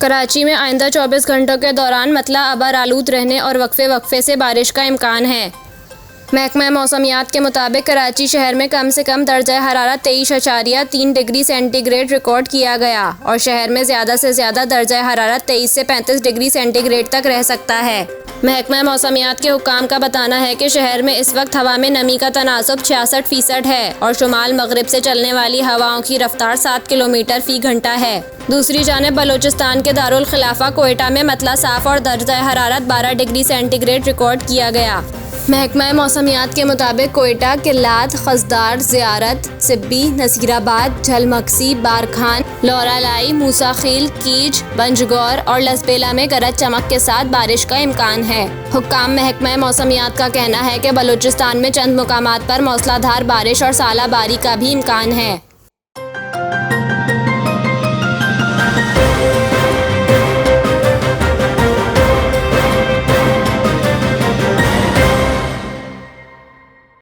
कराची में आइंदा 24 घंटों के दौरान मतला अबर आलूद रहने और वक्फे वक्फे से बारिश का इम्कान है। महकमा मौसमियात के मुताबिक कराची शहर में कम से कम दर्जा हरारत 23.3 डिग्री सेंटीग्रेड रिकॉर्ड किया गया और शहर में ज़्यादा से ज़्यादा दर्जा हरारत 23 से 35 डिग्री सेंटीग्रेड तक रह सकता है। महकमा मौसमियात के हुक्काम का बताना है कि शहर में इस वक्त हवा में नमी का तनासुब 66% है और शुमाल मगरिब से चलने वाली हवाओं की रफ्तार 7 किलोमीटर फी घंटा है। दूसरी जानिब बलूचिस्तान के दारुल खिलाफा कोयटा में मतला साफ और दर्जा हरारत 12 डिग्री सेंटीग्रेड रिकॉर्ड किया गया। महकमा मौसमियात के मुताबिक कोयटा, किल्लात, खसदार, ज़ियारत, सिब्बी, नसीराबाद, झलमक्सी, बारखान, लौरालाई, मूसाखील, कीच, बंजगौर और लसबेला में गरज चमक के साथ बारिश का इम्कान है। हुक्काम महकमा मौसमियात का कहना है कि बलूचिस्तान में चंद मुकामात पर मौसलाधार बारिश और सालाबारी का भी इम्कान है।